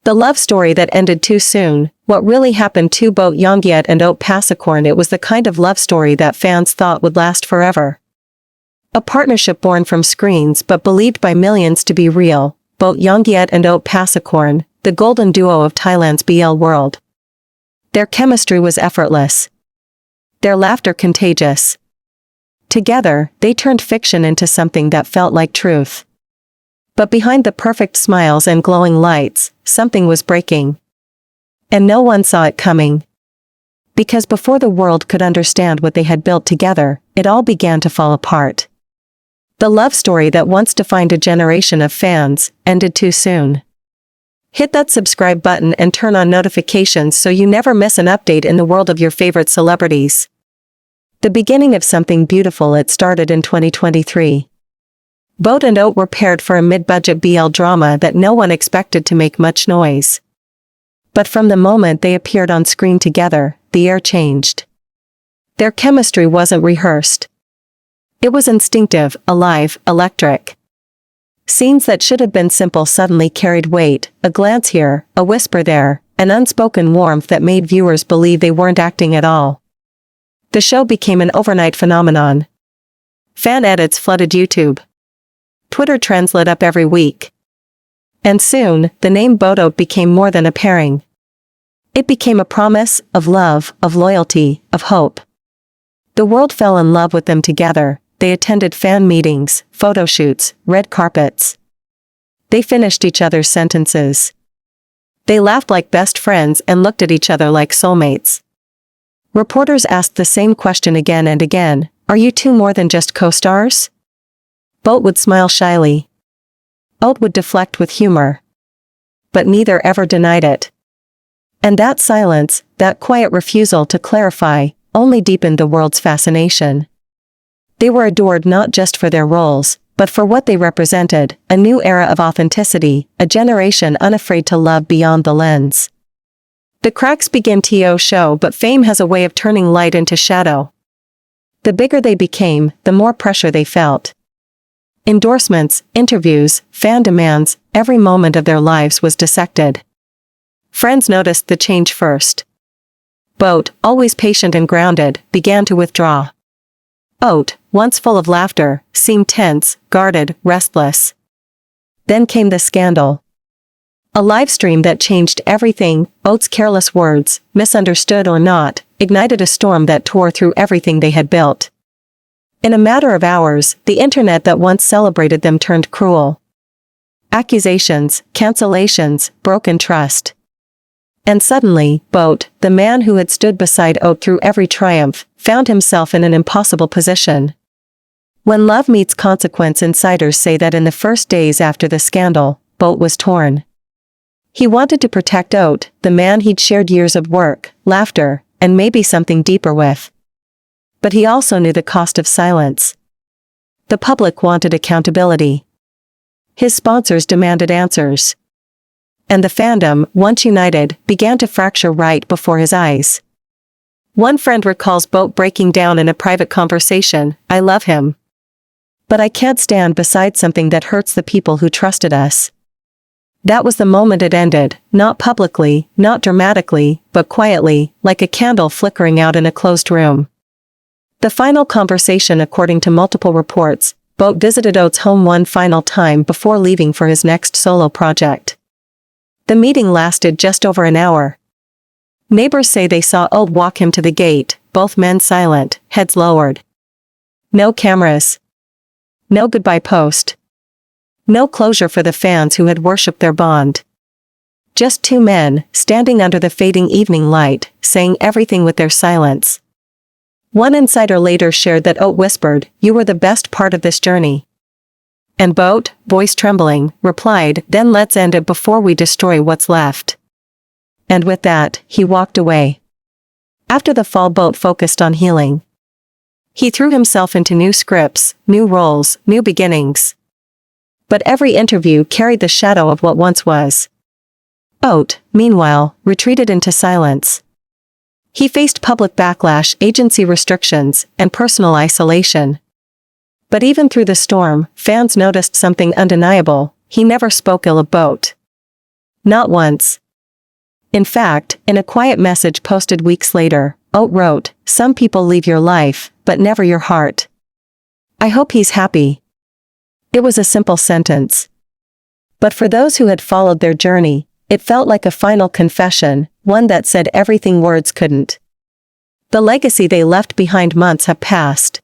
The love story that ended too soon. What really happened to both Yongyut and Oat Pasakorn? It was the kind of love story that fans thought would last forever. A partnership born from screens but believed by millions to be real. Both Yongyut and Oat Pasakorn, the golden duo of Thailand's BL world. Their chemistry was effortless. Their laughter contagious. Together, they turned fiction into something that felt like truth. But behind the perfect smiles and glowing lights, something was breaking. And no one saw it coming. Because before the world could understand what they had built together, it all began to fall apart. The love story that once defined a generation of fans, ended too soon. Hit that subscribe button and turn on notifications so you never miss an update in the world of your favorite celebrities. The beginning of something beautiful. It started in 2023. Oat and Oat were paired for a mid-budget BL drama that no one expected to make much noise. But from the moment they appeared on screen together, the air changed. Their chemistry wasn't rehearsed. It was instinctive, alive, electric. Scenes that should have been simple suddenly carried weight, a glance here, a whisper there, an unspoken warmth that made viewers believe they weren't acting at all. The show became an overnight phenomenon. Fan edits flooded YouTube. Twitter trends lit up every week. And soon, the name Oat became more than a pairing. It became a promise of love, of loyalty, of hope. The world fell in love with them together. They attended fan meetings, photo shoots, red carpets. They finished each other's sentences. They laughed like best friends and looked at each other like soulmates. Reporters asked the same question again and again, are you two more than just co-stars? Oat would smile shyly. Oat would deflect with humor. But neither ever denied it. And that silence, that quiet refusal to clarify, only deepened the world's fascination. They were adored not just for their roles, but for what they represented, a new era of authenticity, a generation unafraid to love beyond the lens. The cracks began to show, but fame has a way of turning light into shadow. The bigger they became, the more pressure they felt. Endorsements, interviews, fan demands, every moment of their lives was dissected. Friends noticed the change first. Oat, always patient and grounded, began to withdraw. Oat, once full of laughter, seemed tense, guarded, restless. Then came the scandal. A live stream that changed everything. Oat's careless words, misunderstood or not, ignited a storm that tore through everything they had built. In a matter of hours, the internet that once celebrated them turned cruel. Accusations, cancellations, broken trust. And suddenly, Oat, the man who had stood beside Oat through every triumph, found himself in an impossible position. When love meets consequence, insiders say that in the first days after the scandal, Oat was torn. He wanted to protect Oat, the man he'd shared years of work, laughter, and maybe something deeper with. But he also knew the cost of silence. The public wanted accountability. His sponsors demanded answers. And the fandom, once united, began to fracture right before his eyes. One friend recalls Oat breaking down in a private conversation, I love him. But I can't stand beside something that hurts the people who trusted us. That was the moment it ended, not publicly, not dramatically, but quietly, like a candle flickering out in a closed room. The final conversation, according to multiple reports, Oat visited Oat's home one final time before leaving for his next solo project. The meeting lasted just over an hour. Neighbors say they saw Oat walk him to the gate, both men silent, heads lowered. No cameras. No goodbye post. No closure for the fans who had worshipped their bond. Just two men, standing under the fading evening light, saying everything with their silence. One insider later shared that Oat whispered, "You were the best part of this journey." And Oat, voice trembling, replied, "Then let's end it before we destroy what's left." And with that, he walked away. After the fall, Oat focused on healing. He threw himself into new scripts, new roles, new beginnings. But every interview carried the shadow of what once was. Oat, meanwhile, retreated into silence. He faced public backlash, agency restrictions, and personal isolation. But even through the storm, fans noticed something undeniable: he never spoke ill of Oat. Not once. In fact, in a quiet message posted weeks later, Oat wrote, "Some people leave your life, but never your heart. I hope he's happy." It was a simple sentence. But for those who had followed their journey, it felt like a final confession, one that said everything words couldn't. The legacy they left behind. Months have passed.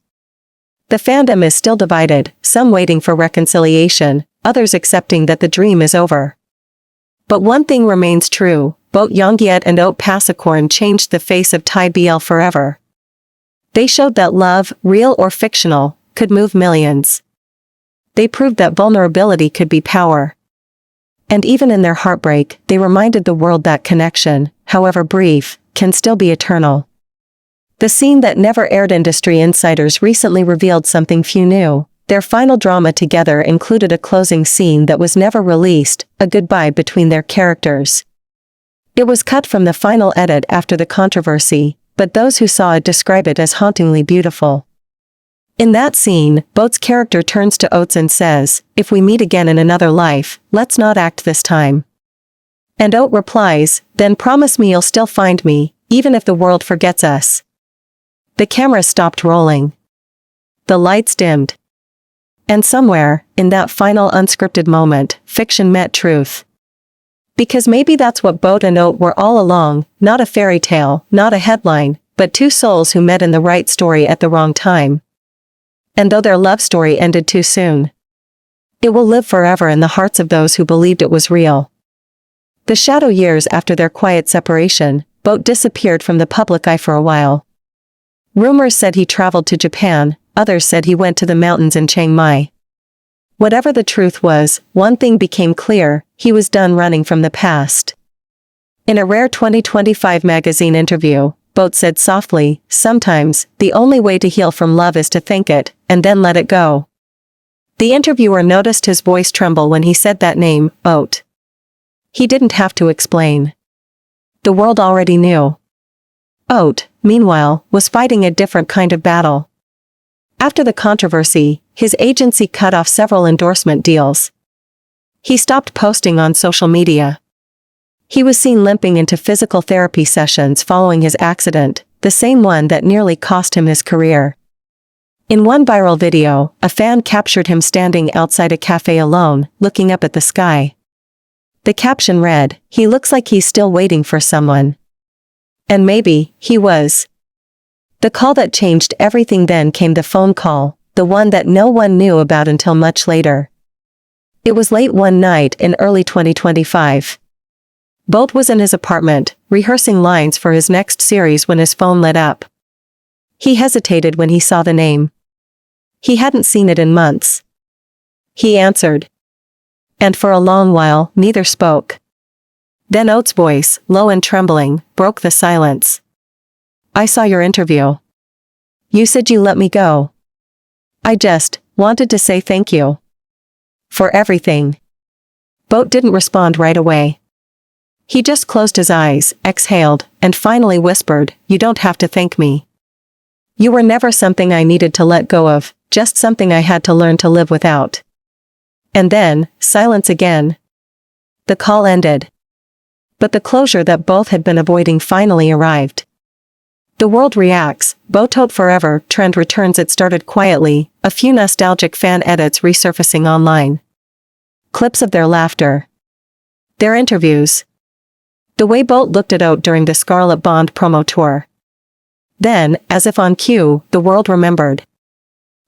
The fandom is still divided, some waiting for reconciliation, others accepting that the dream is over. But one thing remains true: both Yongyut and Oat Pasakorn changed the face of Thai BL forever. They showed that love, real or fictional, could move millions. They proved that vulnerability could be power. And even in their heartbreak, they reminded the world that connection, however brief, can still be eternal. The scene that never aired. Industry insiders recently revealed something few knew. Their final drama together included a closing scene that was never released, a goodbye between their characters. It was cut from the final edit after the controversy, but those who saw it describe it as hauntingly beautiful. In that scene, Boat's character turns to Oates and says, "If we meet again in another life, let's not act this time." And Oat replies, "Then promise me you'll still find me, even if the world forgets us." The camera stopped rolling. The lights dimmed. And somewhere, in that final unscripted moment, fiction met truth. Because maybe that's what Boat and Oat were all along, not a fairy tale, not a headline, but two souls who met in the right story at the wrong time. And though their love story ended too soon, it will live forever in the hearts of those who believed it was real. The shadow years after their quiet separation, Boat disappeared from the public eye for a while. Rumors said he traveled to Japan, others said he went to the mountains in Chiang Mai. Whatever the truth was, one thing became clear: he was done running from the past. In a rare 2025 magazine interview, Boat said softly, "Sometimes, the only way to heal from love is to think it, and then let it go." The interviewer noticed his voice tremble when he said that name, Oat. He didn't have to explain. The world already knew. Oat, meanwhile, was fighting a different kind of battle. After the controversy, his agency cut off several endorsement deals. He stopped posting on social media. He was seen limping into physical therapy sessions following his accident, the same one that nearly cost him his career. In one viral video, a fan captured him standing outside a cafe alone, looking up at the sky. The caption read, "He looks like he's still waiting for someone." And maybe, he was. The call that changed everything then came: the phone call, the one that no one knew about until much later. It was late one night in early 2025. Boat was in his apartment, rehearsing lines for his next series when his phone lit up. He hesitated when he saw the name. He hadn't seen it in months. He answered. And for a long while, neither spoke. Then Oat's voice, low and trembling, broke the silence. "I saw your interview. You said you let me go. I just wanted to say thank you for everything." Boat didn't respond right away. He just closed his eyes, exhaled, and finally whispered, "You don't have to thank me. You were never something I needed to let go of, just something I had to learn to live without." And then, silence again. The call ended. But the closure that both had been avoiding finally arrived. The world reacts, Boat Forever trend returns. It started quietly, a few nostalgic fan edits resurfacing online. Clips of their laughter. Their interviews. The way Boat looked at Oat during the Scarlet Bond promo tour. Then, as if on cue, the world remembered.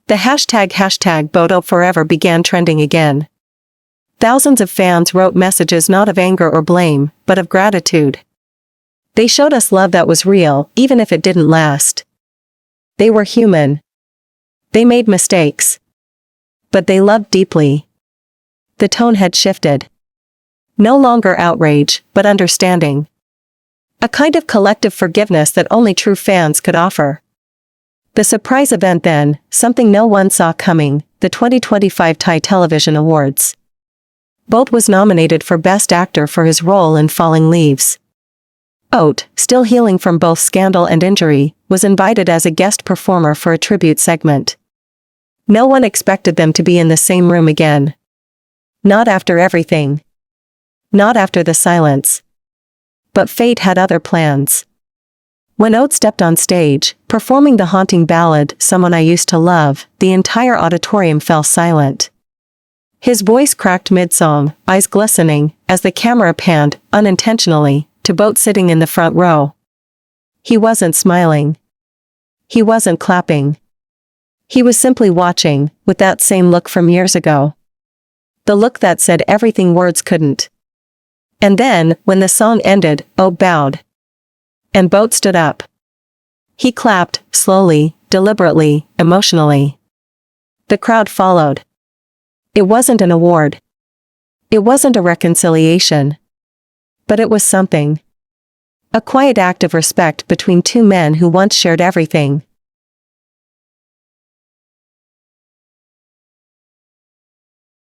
The hashtag Boat Forever began trending again. Thousands of fans wrote messages not of anger or blame, but of gratitude. They showed us love that was real, even if it didn't last. They were human. They made mistakes. But they loved deeply. The tone had shifted. No longer outrage, but understanding. A kind of collective forgiveness that only true fans could offer. The surprise event then, something no one saw coming, the 2025 Thai Television Awards. Boat was nominated for Best Actor for his role in Falling Leaves. Oat, still healing from both scandal and injury, was invited as a guest performer for a tribute segment. No one expected them to be in the same room again. Not after everything. Not after the silence. But fate had other plans. When Oat stepped on stage, performing the haunting ballad, Someone I Used to Love, the entire auditorium fell silent. His voice cracked mid-song, eyes glistening, as the camera panned, unintentionally, to Boat sitting in the front row. He wasn't smiling. He wasn't clapping. He was simply watching, with that same look from years ago. The look that said everything words couldn't. And then, when the song ended, Oat bowed. And Boat stood up. He clapped, slowly, deliberately, emotionally. The crowd followed. It wasn't an award. It wasn't a reconciliation. But it was something. A quiet act of respect between two men who once shared everything.